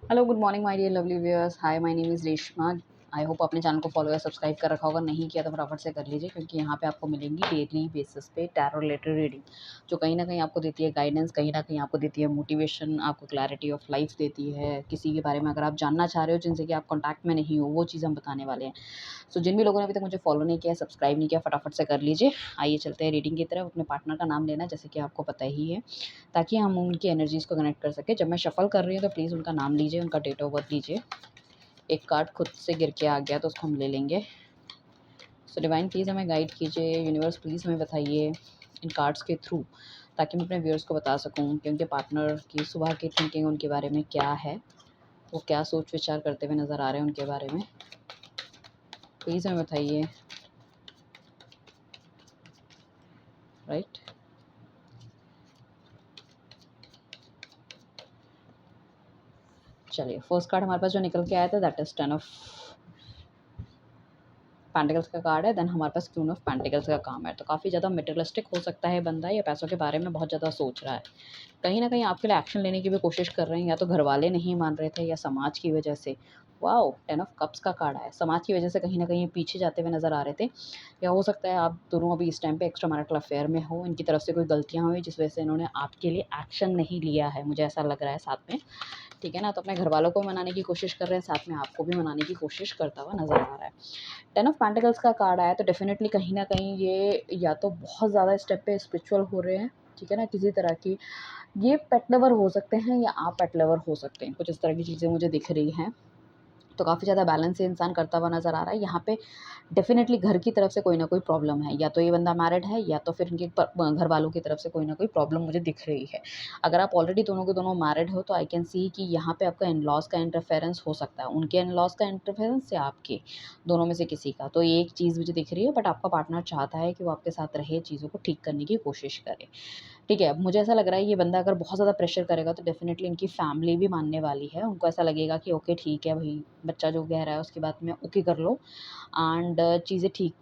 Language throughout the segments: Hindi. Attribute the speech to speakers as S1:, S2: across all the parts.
S1: Hello good morning my dear lovely viewers. Hi, my name is Reshma. I hope आपने चैनल को फॉलो या सब्सक्राइब कर रखा होगा। नहीं किया तो फटाफट से कर लीजिए, क्योंकि यहाँ पे आपको मिलेंगी डेली बेसिस पे टैरो रिलेटेड रीडिंग, जो कहीं ना कहीं आपको देती है गाइडेंस, कहीं ना कहीं आपको देती है मोटिवेशन, आपको क्लैरिटी ऑफ लाइफ देती है। किसी के बारे में अगर आप जानना चाह रहे हो जिनसे कि आप कॉन्टैक्ट में नहीं हो, वो चीज़ हम बताने वाले हैं। सो जिन भी लोगों ने अभी तक मुझे फॉलो नहीं किया, सब्सक्राइब नहीं किया, फटाफट से कर लीजिए। आइए चलते हैं रीडिंग की तरफ। अपने पार्टनर का नाम लेना, जैसे कि आपको पता ही है, ताकि हम उनकी एनर्जीज़ को कनेक्ट कर सकें। जब मैं शफल कर रही हूँ तो प्लीज़ उनका नाम लीजिए, उनका डेट ऑफ बर्थ लीजिए। एक कार्ड खुद से गिर के आ गया तो उसको हम ले लेंगे। सो डिवाइन प्लीज़ हमें गाइड कीजिए, यूनिवर्स प्लीज़ हमें बताइए इन कार्ड्स के थ्रू, ताकि मैं अपने व्यूअर्स को बता सकूं कि उनके पार्टनर की सुबह की थिंकिंग उनके बारे में क्या है, वो क्या सोच विचार करते हुए नज़र आ रहे हैं उनके बारे में। प्लीज़ हमें बताइए। राइट, चलिए फर्स्ट कार्ड हमारे पास जो निकल के आया था दैट इज़ 10 ऑफ पेंटिकल्स का कार्ड है। देन हमारे पास क्वीन ऑफ पेंटिकल्स का काम है। तो काफ़ी ज़्यादा मटेरियलिस्टिक हो सकता है बंदा, या पैसों के बारे में बहुत ज़्यादा सोच रहा है। कहीं न कहीं आपके लिए एक्शन लेने की भी कोशिश कर रहे हैं, या तो घरवाले नहीं मान रहे थे या समाज की वजह से। वॉव! 10 ऑफ कप्स का कार्ड आया। समाज की वजह से कहीं न कहीं पीछे जाते हुए नज़र आ रहे थे, या हो सकता है आप दोनों अभी इस टाइम पे एक्स्ट्रा मैरिटल अफ़ेयर में हो। इनकी तरफ से कोई गलतियाँ हुई जिस वजह से इन्होंने आपके लिए एक्शन नहीं लिया है, मुझे ऐसा लग रहा है साथ में। ठीक है ना? तो अपने घरवालों को मनाने की कोशिश कर रहे हैं, साथ में आपको भी मनाने की कोशिश करता हुआ नज़र आ रहा है। 10 ऑफ पेंटिकल्स का कार्ड आया तो डेफ़िनेटली कहीं न कहीं ये या तो बहुत ज़्यादा स्टेप पे स्पिरिचुअल हो रहे हैं, ठीक है ना? किसी तरह की ये पेट लवर हो सकते हैं, या आप पेट लवर हो सकते हैं। कुछ इस तरह की चीज़ें मुझे दिख रही हैं। तो काफ़ी ज़्यादा बैलेंस ये इंसान करता हुआ नज़र आ रहा है। यहाँ पे डेफ़िनेटली घर की तरफ से कोई ना कोई प्रॉब्लम है। या तो ये बंदा मैरिड है, या तो फिर इनके घर वालों की तरफ से कोई ना कोई प्रॉब्लम मुझे दिख रही है। अगर आप ऑलरेडी दोनों के दोनों मैरिड हो तो आई कैन सी कि यहाँ पे आपका इन-लॉज़ का इंटरफेरेंस हो सकता है। उनके इन-लॉज़ का इंटरफेरेंस या आपके, दोनों में से किसी का। तो ये एक चीज़ मुझे दिख रही है, बट आपका पार्टनर चाहता है कि वो आपके साथ रहे, चीज़ों को ठीक करने की कोशिश करे। ठीक है, अब मुझे ऐसा लग रहा है ये बंदा अगर बहुत ज़्यादा प्रेशर करेगा तो डेफ़िनेटली इनकी फैमिली भी मानने वाली है। उनको ऐसा लगेगा कि ओके ठीक है भई, बच्चा जो कह रहा है उसकी बात में ओके कर लो, एंड चीज़ें ठीक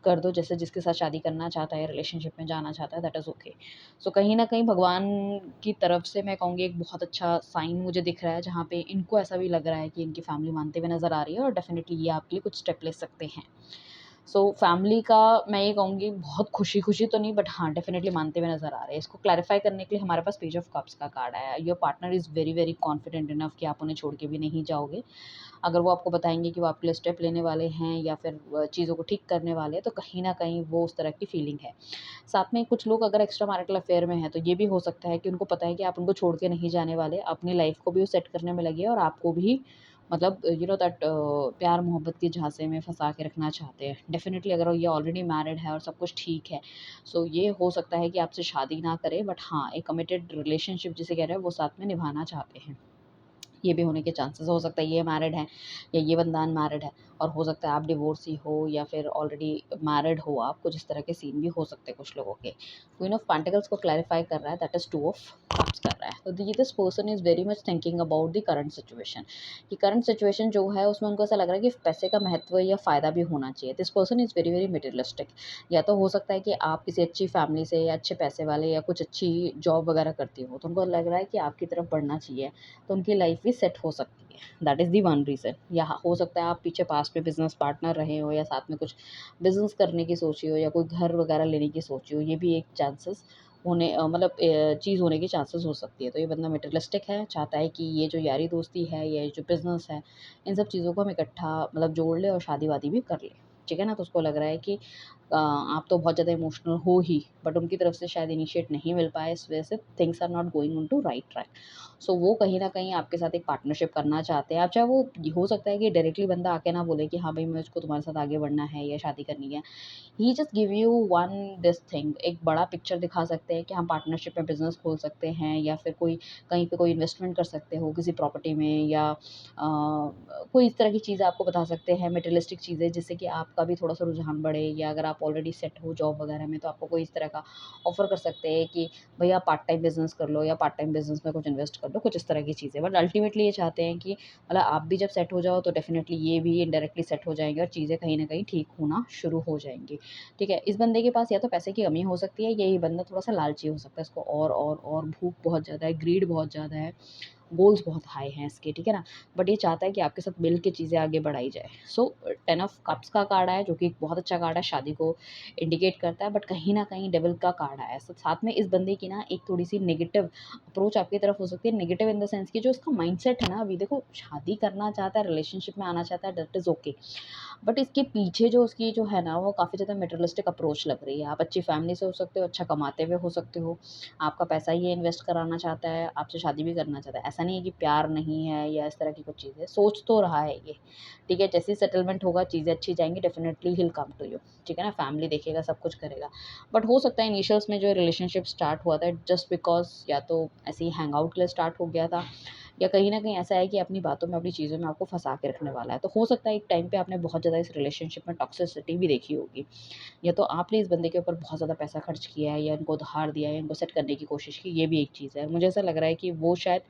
S1: कर दो। जैसे जिसके साथ शादी करना चाहता है, रिलेशनशिप में जाना चाहता है, दैट इज़ ओके। सो कहीं न कहीं भगवान की तरफ से मैं कहूँगी एक बहुत अच्छा साइन मुझे दिख रहा है, जहाँ पे इनको ऐसा भी लग रहा है कि इनकी फैमिली मानते हुए नज़र आ रही है, और डेफ़िनेटली ये आपके लिए कुछ स्टेप ले सकते हैं। सो फैमिली का मैं ये कहूँगी बहुत खुशी-खुशी तो नहीं, बट हाँ, डेफ़िनेटली मानते हुए नज़र आ रहे हैं। इसको क्लैरिफ़ाई करने के लिए हमारे पास पेज ऑफ कप्स का कार्ड आया है। Your partner is very, very confident enough कि आप उन्हें छोड़ के भी नहीं जाओगे। अगर वो आपको बताएँगे कि वो आपके लिए स्टेप लेने वाले हैं, या फिर चीज़ों को ठीक करने वाले हैं, तो कहीं न कहीं वो उस तरह की फीलिंग है। साथ में कुछ लोग अगर एक्स्ट्रा मैरिटल अफ़ेयर में हैं, तो ये भी हो सकता है कि उनको पता है कि आप उनको छोड़ के नहीं जाने वाले। अपनी लाइफ़ को भी वो सेट करने में लगे हैं, और आपको भी मतलब यू नो दैट प्यार मोहब्बत के झांसे में फँसा के रखना चाहते हैं। डेफ़िनिटली अगर ये ऑलरेडी मैरिड है और सब कुछ ठीक है, सो ये हो सकता है कि आपसे शादी ना करे, बट हाँ, एक कमिटेड रिलेशनशिप जिसे कह रहे हैं वो साथ में निभाना चाहते हैं। ये भी होने के चांसेस हो सकता है ये मैरिड है, या ये बंदा अनमैरिड है, और हो सकता है आप डिवोर्सी हो या फिर ऑलरेडी मैरिड हो आप। कुछ इस तरह के सीन भी हो सकते हैं कुछ लोगों के। क्वीन ऑफ पेंटिकल्स को क्लैरिफाई कर रहा है, that is two of cups कर रहा है। तो ये this person is very much thinking about the current situation, कि करंट सिचुएशन जो है उसमें उनको ऐसा लग रहा है कि पैसे का महत्व या फ़ायदा भी होना चाहिए। This person is very, very materialistic. या तो हो सकता है कि आप किसी अच्छी फैमिली से, या अच्छे पैसे वाले, या कुछ अच्छी जॉब वगैरह करती हो, तो उनको लग रहा है कि आपकी तरफ बढ़ना चाहिए, तो उनकी लाइफ भी सेट हो सकती है। That is the one reason. या हो सकता है आप पीछे पास्ट में बिज़नेस पार्टनर रहे हो, या साथ में कुछ बिज़नेस करने की सोची हो, या कोई घर वगैरह लेने की सोची हो। ये भी एक चांसेस होने मतलब चीज़ होने के चांसेस हो सकती है। तो ये बंदा मटेरियलिस्टिक है, चाहता है कि ये जो यारी दोस्ती है, ये जो बिज़नेस है, इन सब चीज़ों को हम इकट्ठा मतलब जोड़ लें और शादी-वादी भी कर लें। ठीक है ना? तो उसको लग रहा है कि आप तो बहुत ज़्यादा इमोशनल हो ही, बट उनकी तरफ से शायद इनिशिएट नहीं मिल पाया, इस वजह से things are not going on to right track. So वो कहीं न कहीं आपके साथ एक पार्टनरशिप करना चाहते हैं। अब चाहे वो हो सकता है कि डायरेक्टली बंदा आके ना बोले कि हाँ भाई, मुझको तुम्हारे साथ आगे बढ़ना है या शादी करनी है। He just give you one this thing, एक बड़ा पिक्चर दिखा सकते हैं कि हम पार्टनरशिप में बिजनेस खोल सकते हैं, या फिर कोई कहीं पे कोई इन्वेस्टमेंट कर सकते हो किसी प्रॉपर्टी में, या कोई इस तरह की चीज़ें आपको बता सकते हैं, मटेरियलिस्टिक चीज़ें, जिससे कि आपका भी थोड़ा सा रुझान बढ़े। या अगर आप ऑलरेडी सेट हो जॉब वगैरह में, तो आपको कोई इस तरह का ऑफर कर सकते हैं कि भैया पार्ट टाइम बिजनेस कर लो, या पार्ट टाइम बिजनेस में कुछ इन्वेस्ट कर लो, कुछ इस तरह की चीज़ें। बट अल्टीमेटली ये चाहते हैं कि मतलब आप भी जब सेट हो जाओ, तो डेफिनेटली ये भी इनडायरेक्टली सेट हो जाएंगे, और चीज़ें कहीं ना कहीं ठीक होना शुरू हो जाएंगी। ठीक है, इस बंदे के पास या तो पैसे की कमी हो सकती है, या ये बंदा थोड़ा-सा लालची हो सकता है, इसको और भूख बहुत ज़्यादा है, ग्रीड बहुत ज़्यादा है, गोल्स बहुत हाई हैं इसके, ठीक है ना? बट ये चाहता है कि आपके साथ मिल के चीज़ें आगे बढ़ाई जाए। सो 10 ऑफ कप्स का कार्ड आया, जो कि एक बहुत अच्छा कार्ड है, शादी को इंडिकेट करता है, बट कहीं न कहीं डेविल का कार्ड आया है। साथ में इस बंदे की ना एक थोड़ी-सी नेगेटिव अप्रोच आपकी तरफ हो सकती है। नेगेटिव इन द सेंस कि जो उसका माइंडसेट है ना, अभी देखो शादी करना चाहता है, रिलेशनशिप में आना चाहता है, दैट इज़ ओके। बट इसके पीछे जो उसकी जो है ना, वो काफ़ी ज़्यादा मटेरियलिस्टिक अप्रोच लग रही है। आप अच्छी फैमिली से हो सकते हो, अच्छा कमाते हुए हो सकते हो, आपका पैसा ये इन्वेस्ट कराना चाहता है, आपसे शादी भी करना चाहता है। ऐसा नहीं है कि प्यार नहीं है या इस तरह की कुछ चीज़ें, सोच तो रहा है ये, ठीक है? जैसे ही सेटलमेंट होगा, चीज़ें अच्छी जाएँगी, definitely he will come to you, ठीक है ना? फैमिली देखेगा, सब कुछ करेगा। बट हो सकता है इनिशियल्स में जो रिलेशनशिप स्टार्ट हुआ था, जस्ट बिकॉज़ या तो ऐसे ही हैंग आउट के लिए स्टार्ट हो गया था, या कहीं न कहीं ऐसा है कि अपनी बातों में, अपनी चीज़ों में आपको फँसा के रखने वाला है। तो हो सकता है एक टाइम पे आपने बहुत ज़्यादा इस रिलेशनशिप में टॉक्सिसिटी भी देखी होगी, या तो आपने इस बंदे के ऊपर बहुत ज़्यादा पैसा खर्च किया है, या इनको उधार दिया है, या इनको सेट करने की कोशिश की, ये भी एक चीज़ है। मुझे ऐसा लग रहा है कि वो शायद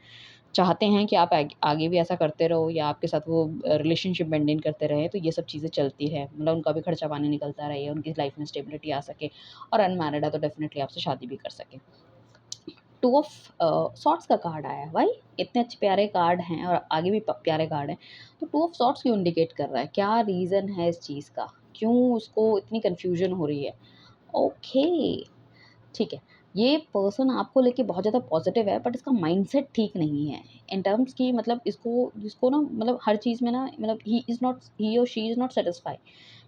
S1: चाहते हैं कि आप आगे भी ऐसा करते रहो, या आपके साथ वो रिलेशनशिप मेंटेन करते रहें, तो ये सब चीज़ें चलती है। मतलब उनका भी खर्चा पानी निकलता रहे, उनकी लाइफ में स्टेबिलिटी आ सके, और अनमैरिड है तो डेफ़िनिटली आपसे शादी भी कर सके। टू ऑफ सॉर्ड्स का कार्ड आया है भाई। इतने अच्छे प्यारे कार्ड हैं और आगे भी प्यारे कार्ड हैं, तो टू ऑफ सॉर्ड्स क्यों इंडिकेट कर रहा है? क्या रीज़न है इस चीज़ का? क्यों उसको इतनी कन्फ्यूजन हो रही है? ओके, ठीक है। ये पर्सन आपको लेके बहुत ज़्यादा पॉज़िटिव है, बट इसका माइंडसेट ठीक नहीं है। इन टर्म्स कि मतलब इसको ना, मतलब हर चीज़ में ना, मतलब ही और शी इज़ नॉट सैटिस्फाई।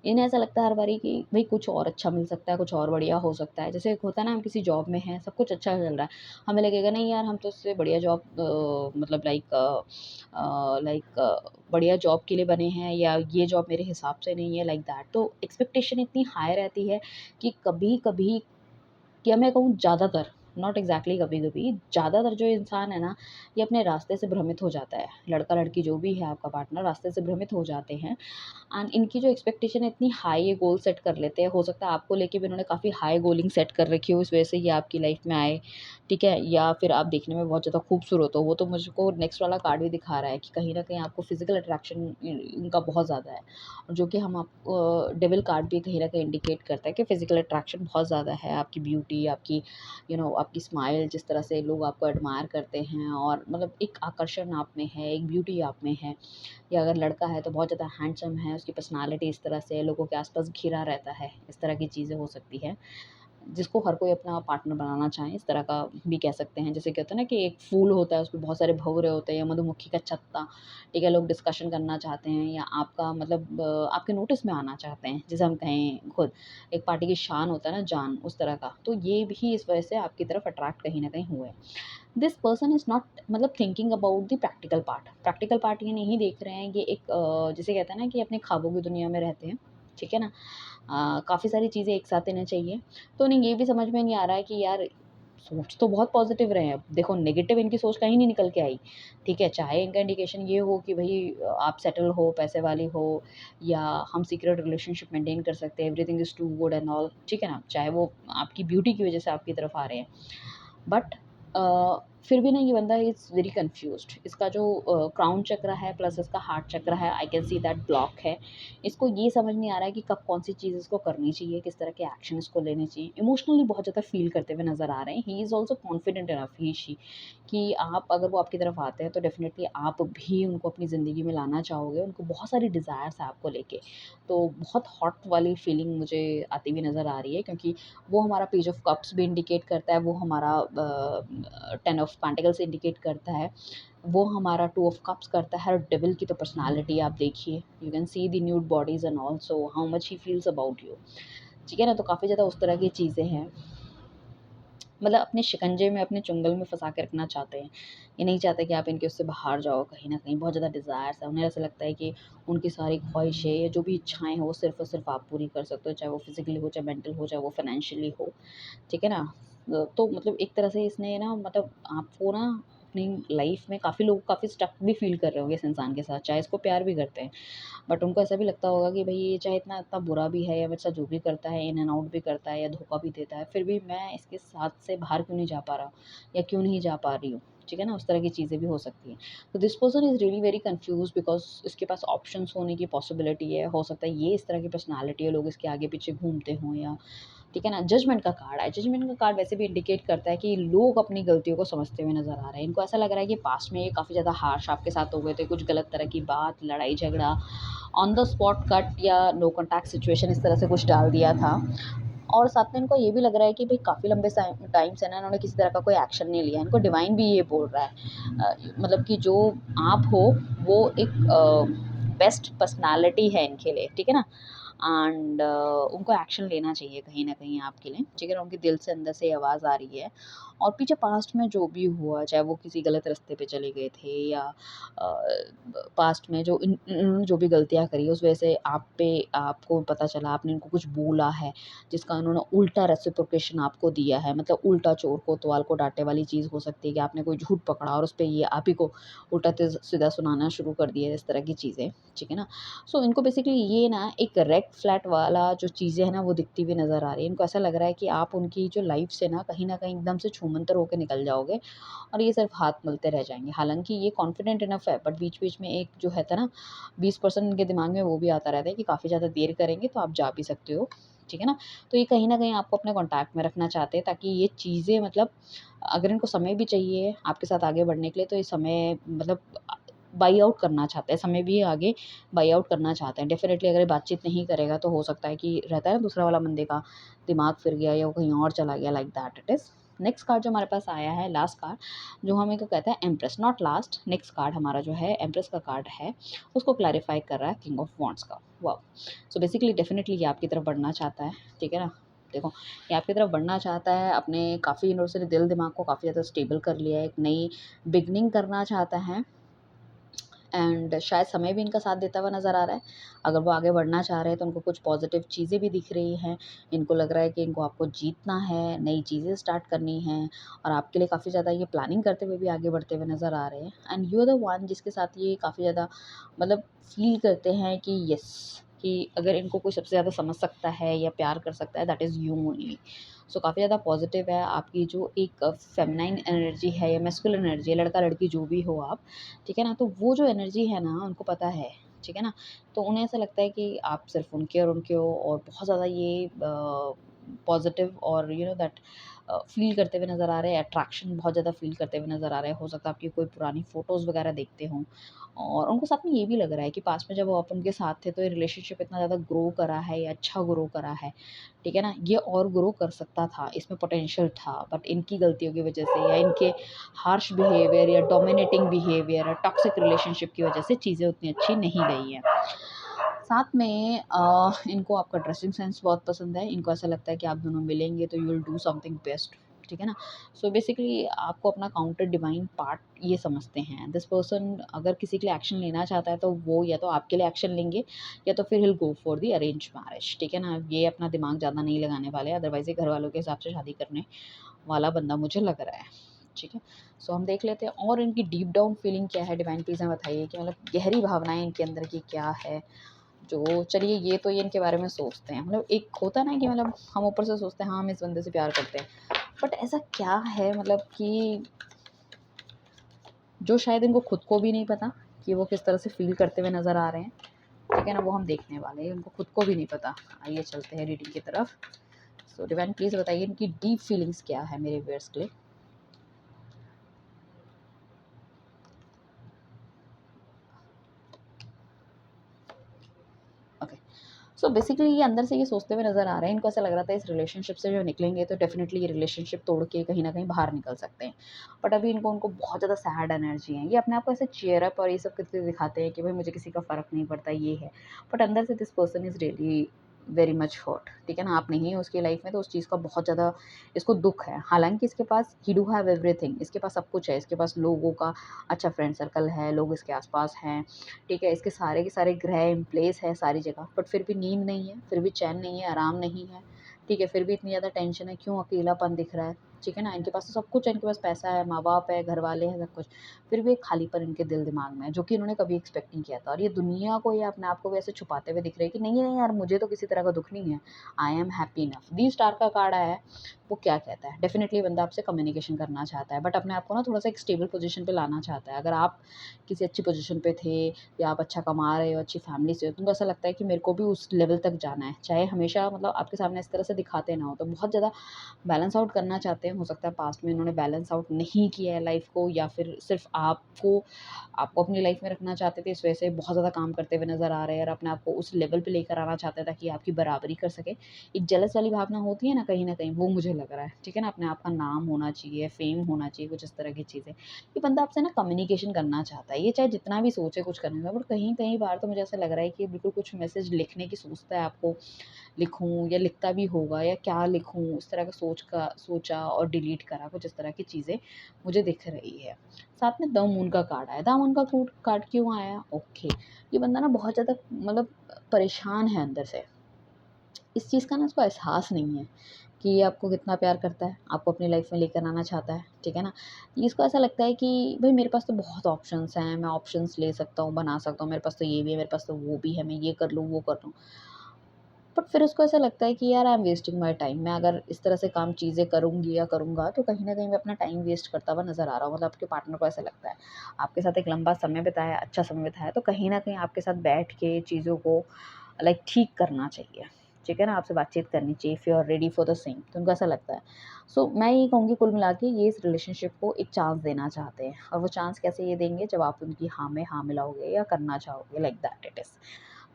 S1: इन्हें ऐसा लगता है हर बारी कि भई कुछ और अच्छा मिल सकता है, कुछ और बढ़िया हो सकता है। जैसे एक होता है ना, हम किसी जॉब में हैं, सब कुछ अच्छा चल रहा है। हमें लगेगा नहीं यार, हम तो इससे बढ़िया जॉब मतलब बढ़िया जॉब के लिए बने हैं, या ये जॉब मेरे हिसाब से नहीं है, लाइक दैट। तो एक्सपेक्टेशन इतनी हाई रहती है कि कभी-कभी, या मैं कहूँ ज़्यादातर, नॉट एग्ज़ैक्टली कभी-कभी, ज़्यादातर जो इंसान है ना, ये अपने रास्ते से भ्रमित हो जाता है। लड़का-लड़की जो भी है आपका पार्टनर, रास्ते से भ्रमित हो जाते हैं, एंड इनकी जो एक्सपेक्टेशन है इतनी हाई, ये गोल सेट कर लेते हैं। हो सकता है आपको लेके भी इन्होंने काफ़ी हाई गोलिंग सेट कर रखी हो, इस वजह से ये आपकी लाइफ़ में आए, ठीक है? या फिर आप देखने में बहुत ज़्यादा खूबसूरत हो। वो तो मुझको नेक्स्ट वाला कार्ड भी दिखा रहा है कि कहीं न कहीं आपको फ़िज़िकल अट्रैक्शन इनका बहुत ज़्यादा है। जो कि हम डेविल कार्ड भी कहीं न कहीं इंडिकेट करता है कि फ़िज़िकल अट्रैक्शन बहुत ज़्यादा है। आपकी ब्यूटी, आपकी आपकी स्माइल, जिस तरह से लोग आपको एडमायर करते हैं, और मतलब एक आकर्षण आप में है, एक ब्यूटी आप में है। या अगर लड़का है तो बहुत ज़्यादा हैंडसम है, उसकी पर्सनैलिटी इस तरह से लोगों के आस-पास घिरा रहता है, इस तरह की चीज़ें हो सकती हैं। जिसको हर कोई अपना पार्टनर बनाना चाहे, इस तरह का भी कह सकते हैं। जैसे कहते हैं ना कि एक फूल होता है, उसपे बहुत सारे भँवरे होते हैं, या मधुमक्खी का छत्ता, ठीक है? लोग डिस्कशन करना चाहते हैं, या आपका मतलब आपके नोटिस में आना चाहते हैं, जिसे हम कहें खुद, एक पार्टी की शान होता है ना, जान, उस तरह का। तो ये भी इस वजह से आपकी तरफ अट्रैक्ट कहीं न कहीं हुए हैं। दिस पर्सन इज़ नॉट मतलब thinking about the practical part. Practical part ये नहीं देख रहे हैं, ये एक जिसे कहते हैं ना कि अपने ख्वाबों की दुनिया में रहते हैं, ठीक है ना? काफ़ी सारी चीज़ें एक साथ इन्हें चाहिए, तो उन्हें ये भी समझ में नहीं आ रहा है कि यार, सोच तो बहुत पॉज़िटिव रहे हैं। देखो, नेगेटिव इनकी सोच कहीं नहीं निकल के आई, ठीक है? चाहे इनका इंडिकेशन ये हो कि भई आप सेटल हो, पैसे वाली हो, या हम सीक्रेट रिलेशनशिप मेंटेन कर सकते हैं, everything is too good and all, ठीक है ना? चाहे वो आपकी ब्यूटी की वज़ह से आपकी तरफ आ रहे हैं। बट फिर भी ना, ये बंदा इज़ वेरी कन्फ्यूज़्ड। इसका जो क्राउन चक्र है प्लस इसका हार्ट चक्र है, I can see that block है। इसको ये समझ नहीं आ रहा है कि कब कौन-सी चीज़ इसको करनी चाहिए, किस तरह के एक्शन इसको लेने चाहिए। इमोशनली बहुत ज़्यादा फ़ील करते हुए नज़र आ रहे हैं। He is also confident enough, he she, कि आप अगर वो आपकी तरफ आते हैं तो डेफ़िनिटली आप भी उनको अपनी ज़िंदगी में लाना चाहोगे। उनको बहुत सारी डिज़ायर्स है आपको लेके। तो बहुत हॉट वाली फीलिंग मुझे आती हुई नज़र आ रही है, क्योंकि वो हमारा पेज ऑफ कप्स भी इंडिकेट करता है, वो हमारा 10 ऑफ पेंटिकल्स इंडिकेट करता है, वो हमारा 2 ऑफ कप्स करता है, और डेविल की तो पर्सनैलिटी आप देखिए, you can see the nude bodies and also how much he feels about you, ठीक है ना? तो काफ़ी ज़्यादा उस तरह की चीज़ें हैं। मतलब अपने शिकंजे में, अपने चुंगल में फँसा के रखना चाहते हैं। ये नहीं चाहते कि आप इनके उससे बाहर जाओ, कहीं न कहीं बहुत ज़्यादा डिज़ायर्स है। उन्हें ऐसा लगता है कि उनकी सारी ख्वाहिशें, या जो भी इच्छाएँ हैं, वो सिर्फ़ और सिर्फ़ आप पूरी कर सकते हो, चाहे वो फ़िज़िकली हो, चाहे मेंटल हो, चाहे वो फ़ाइनेंशियली हो। ठीक है ना? तो मतलब एक तरह से इसने ना, मतलब आपको ना अपनी लाइफ़ में काफ़ी लोग काफ़ी स्टक भी फ़ील कर रहे होंगे इस इंसान के साथ, चाहे इसको प्यार भी करते हैं। बट उनको ऐसा भी लगता होगा कि भई ये चाहे इतना इतना बुरा भी है, या मेरे साथ जो भी करता है, इन एंड आउट भी करता है, या धोखा भी देता है, फिर भी मैं इसके साथ से बाहर क्यों नहीं जा पा रहा, या क्यों नहीं जा पा रही हूँ, ठीक है ना? उस तरह की चीज़ें भी हो सकती हैं। तो this person is really very confused because इसके पास ऑप्शंस होने की पॉसिबिलिटी है। हो सकता है ये इस तरह की पर्सनैलिटी है, लोग इसके आगे-पीछे घूमते हों या ठीक है ना? जजमेंट का कार्ड है। जजमेंट का कार्ड वैसे भी इंडिकेट करता है कि लोग अपनी गलतियों को समझते हुए नज़र आ रहे हैं। इनको ऐसा लग रहा है कि पास्ट में ये काफ़ी ज़्यादा हार्श आपके साथ हो गए थे, कुछ गलत तरह की बात, लड़ाई-झगड़ा, ऑन द स्पॉट कट या नो कॉन्टैक्ट सिचुएशन इस तरह से कुछ डाल दिया था। और साथ में इनको ये भी लग रहा है कि भई काफ़ी लंबे टाइम से ना इन्होंने किसी तरह का कोई एक्शन नहीं लिया। इनको डिवाइन भी ये बोल रहा है मतलब कि जो आप हो वो एक बेस्ट पर्सनैलिटी है इनके लिए, ठीक है ना? एंड उनको एक्शन लेना चाहिए कहीं न कहीं आपके लिए, ठीक है ना? उनके दिल से अंदर से ये आवाज़ आ रही है और पीछे पास्ट में जो भी हुआ, चाहे वो किसी गलत रास्ते पे चले गए थे या पास्ट में जो इन्होंने जो भी गलतियाँ करी, उस वजह से आप पे आपको पता चला, आपने इनको कुछ बोला है, जिसका उन्होंने उल्टा रेसिप्रोकेशन आपको दिया है। मतलब उल्टा चोर को तवाल को डाँटे वाली चीज़ हो सकती है कि आपने कोई झूठ पकड़ा और उस पे ये आप ही को उल्टा सीधा सुनाना शुरू कर दिया, इस तरह की चीज़ें, ठीक है ना? सो इनको बेसिकली ये ना एक रेड फ्लैग वाला जो चीज़ें हैं ना वो दिखती हुई नज़र आ रही है। इनको ऐसा लग रहा है कि आप उनकी जो लाइफ़ से ना कहीं न कहीं एकदम से छूमंतर होके निकल जाओगे और ये सिर्फ़ हाथ मलते रह जाएँगे। हालाँकि ये कॉन्फिडेंट इनफ है बट बीच-बीच में एक जो है था ना 20% इनके दिमाग में वो भी आता रहता है कि काफ़ी ज़्यादा देर करेंगे तो आप जा भी सकते हो, ठीक है ना? तो ये कहीं न कहीं आपको अपने कॉन्टैक्ट में रखना चाहते हैं ताकि ये चीज़ें मतलब अगर इनको समय भी चाहिए आपके साथ आगे बढ़ने के लिए तो ये समय मतलब बाई आउट करना चाहते हैं, समय भी आगे बाई आउट करना चाहते हैं। डेफ़िनेटली अगर ये बातचीत नहीं करेगा तो हो सकता है कि रहता है ना दूसरा वाला बंदे का दिमाग फिर गया या वो कहीं और चला गया like that it is. Next card जो हमारे पास आया है लास्ट कार्ड जो हमें को कहता है empress not last next card हमारा जो है एम्प्रेस का कार्ड है, उसको क्लैरिफ़ाई कर रहा है किंग ऑफ वांड्स का। वाओ! सो बेसिकली डेफ़िनेटली ये आपकी तरफ बढ़ना चाहता है, ठीक है ना? देखो, ये आपकी तरफ बढ़ना चाहता है, अपने काफ़ी इन्होंने से दिल-दिमाग को काफ़ी ज़्यादा स्टेबल कर लिया है, एक नई बिगिनिंग करना चाहता है एंड शायद समय भी इनका साथ देता हुआ नज़र आ रहा है। अगर वो आगे बढ़ना चाह रहे हैं तो उनको कुछ पॉज़िटिव चीज़ें भी दिख रही हैं। इनको लग रहा है कि इनको आपको जीतना है, नई चीज़ें स्टार्ट करनी हैं और आपके लिए काफ़ी ज़्यादा ये प्लानिंग करते हुए भी आगे बढ़ते हुए नज़र आ रहे हैं and you are the one जिसके साथ ये काफ़ी ज़्यादा मतलब फ़ील करते हैं कि येस कि अगर इनको कोई सबसे ज़्यादा समझ सकता है या प्यार कर सकता है दैट इज़ यू ओनली। सो काफ़ी ज़्यादा पॉज़िटिव है आपकी जो एक फ़ेमिनाइन एनर्जी है या मैस्कुलिन एनर्जी है, लड़का-लड़की जो भी हो आप, ठीक है ना? तो वो जो एनर्जी है ना उनको पता है, ठीक है ना? तो उन्हें ऐसा लगता है कि आप सिर्फ़ उनके और उनके हो और बहुत ज़्यादा ये पॉज़िटिव और यू नो दैट फ़ील करते हुए नज़र आ रहे हैं, अट्रैक्शन बहुत ज़्यादा फ़ील करते हुए नज़र आ रहे हैं। हो सकता है आपकी कोई पुरानी फ़ोटोज़ वग़ैरह देखते हों और उनको साथ में ये भी लग रहा है कि पास्ट में जब वो आप उनके साथ थे तो ये रिलेशनशिप इतना ज़्यादा ग्रो करा है या अच्छा ग्रो करा है, ठीक है ना? ये और ग्रो कर सकता था, इसमें पोटेंशियल था बट इनकी गलतियों की वज़ह से या इनके हार्श बिहेवियर या डोमिनेटिंग बिहेवियर या टॉक्सिक रिलेशनशिप की वज़ह से चीज़ें उतनी अच्छी नहीं गई हैं। साथ में इनको आपका ड्रेसिंग सेंस बहुत पसंद है। इनको ऐसा लगता है कि आप दोनों मिलेंगे तो you will do something best, ठीक है ना? सो बेसिकली आपको अपना काउंटर डिवाइन पार्ट ये समझते हैं। दिस पर्सन अगर किसी के लिए एक्शन लेना चाहता है तो वो या तो आपके लिए एक्शन लेंगे या तो फिर he will go for the arranged marriage, ठीक है ना? ये अपना दिमाग ज़्यादा नहीं लगाने वाले, अदरवाइज़ ये घरवालों के हिसाब से शादी करने वाला बंदा मुझे लग रहा है, ठीक है? सो हम देख लेते हैं और इनकी डीप डाउन फीलिंग क्या है डिवाइन प्लीज़ हमें बताइए कि मतलब गहरी भावनाएँ इनके अंदर की क्या है? जो चलिए ये तो ये इनके बारे में सोचते हैं मतलब एक होता है ना कि मतलब हम ऊपर से सोचते हैं हाँ हम इस बंदे से प्यार करते हैं बट ऐसा क्या है मतलब कि जो शायद इनको खुद को भी नहीं पता कि वो किस तरह से फील करते हुए नज़र आ रहे हैं, ठीक है ना? वो हम देखने वाले हैं, उनको खुद को भी नहीं पता। आइए चलते हैं रीडिंग की तरफ। सो डिवाइन प्लीज़ बताइए इनकी डीप फीलिंग्स क्या है मेरे व्यूअर्स के लिए। ओके, सो बेसिकली ये अंदर से ये सोचते हुए नज़र आ रहे हैं, इनको ऐसा लग रहा था इस रिलेशनशिप से जो निकलेंगे तो डेफ़िनेटली ये रिलेशनशिप तोड़ के कहीं न कहीं बाहर निकल सकते हैं। बट अभी इनको उनको बहुत ज़्यादा सैड एनर्जी है। ये अपने आप को ऐसे चीयर अप और ये सब करके दिखाते हैं कि भाई मुझे किसी का फ़र्क नहीं पड़ता, ये है। बट अंदर से this person is really very much hurt, ठीक है ना? आप नहीं हो उसकी लाइफ़ में तो उस चीज़ का बहुत ज़्यादा इसको दुःख है। हालाँकि इसके पास ही डू हैव एवरीथिंग, इसके पास सब कुछ है। इसके पास लोगों का अच्छा फ्रेंड सर्कल है, लोग इसके आस-पास हैं, ठीक है, इसके सारे के सारे ग्रह इन प्लेस है सारी जगह, बट फिर भी नींद नहीं है, फिर भी चैन नहीं है, आराम नहीं है, ठीक है, फिर भी इतनी ज़्यादा टेंशन है, क्यों अकेलापन दिख रहा है, ठीक है ना? इनके पास तो सब कुछ है, इनके पास पैसा है, माँ-बाप है, घरवाले हैं, सब कुछ। फिर भी एक खालीपन इनके दिल-दिमाग में है, जो कि इन्होंने कभी एक्सपेक्ट नहीं किया था और ये दुनिया को या अपने आप को भी ऐसे छुपाते हुए दिख रहे हैं कि नहीं, नहीं यार मुझे तो किसी तरह का दुःख नहीं है। I am happy enough. The star का कार्ड आया है, वो क्या कहता है? डेफ़िनिटली बंदा आपसे कम्युनिकेशन करना चाहता है, बट अपने आप को ना थोड़ा-सा एक स्टेबल पोज़ीशन पे लाना चाहता है। अगर आप किसी अच्छी पोज़ीशन पे थे या आप अच्छा कमा रहे हो, अच्छी फैमिली से हो, तुमको ऐसा लगता है कि मेरे को भी उस लेवल तक जाना है। चाहे हमेशा मतलब आपके सामने इस तरह से दिखाते ना हो, तो बहुत ज़्यादा बैलेंस आउट करना चाहते हैं। हो सकता है पास्ट में इन्होंने बैलेंस आउट नहीं किया है लाइफ़ को या फिर सिर्फ़ आपको आपको अपनी लाइफ़ में रखना चाहते थे, इस वजह से बहुत ज़्यादा काम करते हुए नज़र आ रहे हैं और अपने आप को उस लेवल पे लेकर आना चाहते हैं ताकि आपकी बराबरी कर सकें। एक जेलस वाली भावना होती है ना कहीं न कहीं, वो मुझे लग रहा है, ठीक है ना? अपने आप का नाम होना चाहिए, फ़ेम होना चाहिए, कुछ इस तरह की चीज़ें। ये बंदा आपसे ना कम्युनिकेशन करना चाहता है, ये चाहे जितना भी सोचे कुछ करने का, बट कहीं-कहीं बार तो मुझे ऐसा लग रहा है कि बिल्कुल कुछ मैसेज लिखने की सोचता है आपको लिखूँ या लिखता भी होगा या क्या लिखूँ, इस तरह का सोचा और डिलीट करा, कुछ इस तरह की चीज़ें मुझे दिख रही है। साथ में द मून का कार्ड आया, द मून का कार्ड क्यों आया? ओके, ये बंदा ना बहुत ज़्यादा मतलब परेशान है अंदर से। इस चीज़ का ना उसको एहसास नहीं है कि ये आपको कितना प्यार करता है, आपको अपनी लाइफ़ में लेकर आना चाहता है, ठीक है ना? इसको ऐसा लगता है कि भई मेरे पास तो बहुत ऑप्शंस हैं, मैं ऑप्शंस ले सकता हूँ, बना सकता हूँ, मेरे पास तो ये भी है, मेरे पास तो वो भी है, मैं ये कर लूँ, वो कर लूँ। बट फिर उसको ऐसा लगता है कि यार I am wasting my time, मैं अगर इस तरह से काम चीज़ें करूँगी या करूँगा तो कहीं न कहीं मैं अपना टाइम वेस्ट करता हुआ नज़र आ रहा हूँ। मतलब आपके पार्टनर को ऐसा लगता है। आपके साथ एक लंबा समय बिताया, अच्छा समय बिताया तो कहीं न कहीं आपके साथ बैठ के चीज़ों को लाइक ठीक करना चाहिए। ठीक है ना? आपसे बातचीत करनी चाहिए if you are ready for the same, तो उनको ऐसा लगता है। सो मैं ये कहूँगी कुल मिला के ये इस रिलेशनशिप को एक चांस देना चाहते हैं और वो चांस कैसे ये देंगे जब आप उनकी हाँ में हाँ मिलाओगे या करना चाहोगे, like that it is.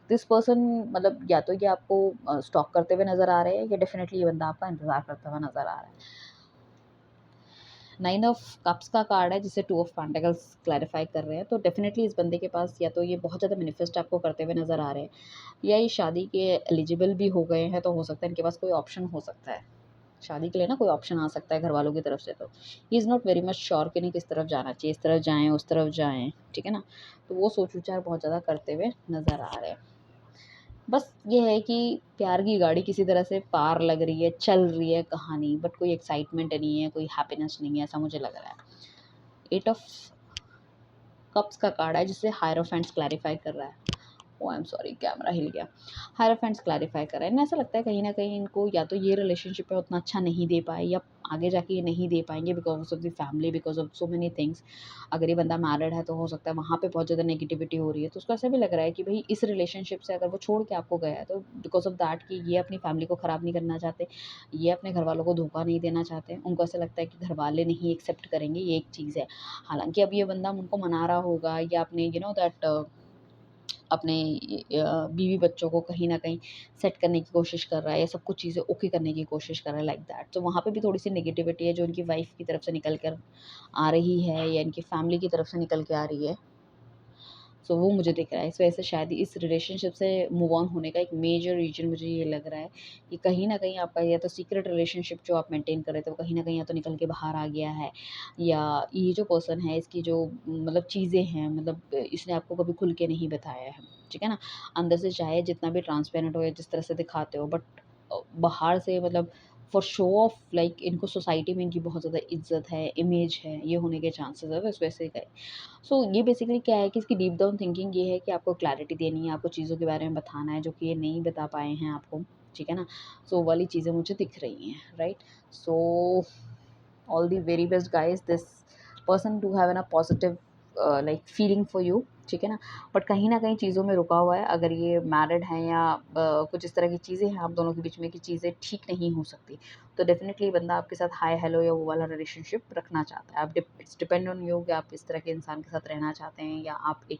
S1: This person मतलब या तो ये आपको स्टॉक करते हुए नज़र आ रहे हैं या डेफ़िनेटली ये बंदा आपका इंतज़ार करता हुआ नज़र आ रहा है। 9 ऑफ कप्स का कार्ड है जिसे 2 ऑफ पेंटिकल्स क्लैरिफ़ाई कर रहे हैं, तो डेफ़िनेटली इस बंदे के पास या तो ये बहुत ज़्यादा मैनिफेस्ट आपको करते हुए नज़र आ रहे हैं या ये शादी के एलिजिबल भी हो गए हैं, तो हो सकता है इनके पास कोई ऑप्शन हो सकता है। शादी के लिए ना कोई ऑप्शन आ सकता है घरवालों की तरफ से तो। He is not very much sure कि नहीं किस तरफ जाना चाहिए, इस तरफ जाएँ, उस तरफ जाएँ, ठीक है ना? तो वो सोच-विचार बहुत ज़्यादा करते हुए नज़र आ रहे हैं। बस ये है कि प्यार की गाड़ी किसी तरह से पार लग रही है, चल रही है कहानी, बट कोई एक्साइटमेंट नहीं है, कोई हैप्पीनेस नहीं है, ऐसा मुझे लग रहा है। 8 ऑफ कप्स का कार्ड है जिसे हायरोफेंट्स क्लैरिफाई कर रहा है। ओह आई एम सॉरी, कैमरा हिल गया। हायरोफेंट्स क्लैरिफाई कर रहा है। इन्हें ऐसा लगता है कहीं न कहीं इनको या तो ये रिलेशनशिप है उतना अच्छा नहीं दे पाए या आगे जाके ये नहीं दे पाएँगे because of the family, because of so many things. अगर ये बंदा मैरिड है तो हो सकता है वहाँ पे बहुत ज़्यादा नेगेटिविटी हो रही है। तो उसको ऐसा भी लग रहा है कि भई इस रिलेशनशिप से अगर वो छोड़ के आपको गया है तो बिकॉज़ ऑफ़ दैट कि ये अपनी फैमिली को ख़राब नहीं करना चाहते, ये अपने घरवालों को धोखा नहीं देना चाहते। उनको ऐसा लगता है कि घरवाले नहीं एक्सेप्ट करेंगे, ये एक चीज़ है। हालाँकि अब ये बंदा उनको मना रहा होगा या अपने यू नो दैट अपने बीवी बच्चों को कहीं न कहीं सेट करने की कोशिश कर रहा है या सब कुछ चीज़ें ओके करने की कोशिश कर रहा है, लाइक दैट। तो वहाँ पे भी थोड़ी-सी नेगेटिविटी है जो इनकी वाइफ़ की तरफ से निकल कर आ रही है या इनकी फैमिली की तरफ से निकल के आ रही है। सो वो मुझे दिख रहा है। इस वजह से शायद इस रिलेशनशिप से मूव ऑन होने का एक मेजर रीज़न मुझे ये लग रहा है कि कहीं न कहीं आपका या तो सीक्रेट रिलेशनशिप जो आप मेंटेन कर रहे थे, वो कहीं न कहीं या तो निकल के बाहर आ गया है या ये जो पर्सन है इसकी जो मतलब चीज़ें हैं मतलब इसने आपको कभी खुल के नहीं बताया है, ठीक है ना? अंदर से चाहे जितना भी ट्रांसपेरेंट हो या जिस तरह से दिखाते हो, बट बाहर से मतलब फॉर शो ऑफ लाइक इनको सोसाइटी में इनकी बहुत ज़्यादा इज़्ज़त है, इमेज है, ये होने के चांसेस है, तो इस वजह से गए। सो ये बेसिकली क्या है कि इसकी डीप डाउन थिंकिंग ये है कि आपको क्लैरिटी देनी है, आपको चीज़ों के बारे में बताना है जो कि ये नहीं बता पाए हैं आपको, ठीक है ना? सो वो वाली चीज़ें मुझे दिख रही हैं, right? So all the very best guys, this person do have an a positive like feeling for you, ठीक है ना? बट कहीं न कहीं चीज़ों में रुका हुआ है। अगर ये मैरिड हैं या कुछ इस तरह की चीज़ें हैं आप दोनों के बीच में कि चीज़ें ठीक नहीं हो सकती, तो डेफ़िनिटली बंदा आपके साथ हाय हेलो या वो वाला रिलेशनशिप रखना चाहता है। आप इट्स डिपेंड ऑन यू कि आप इस तरह के इंसान के साथ रहना चाहते हैं या आप एक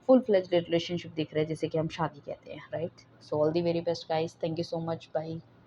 S1: फुल फ्लेज्ड रिलेशनशिप देख रहे हैं जिसे कि हम शादी कहते हैं, right? So all the very best guys, thank you so much, bye.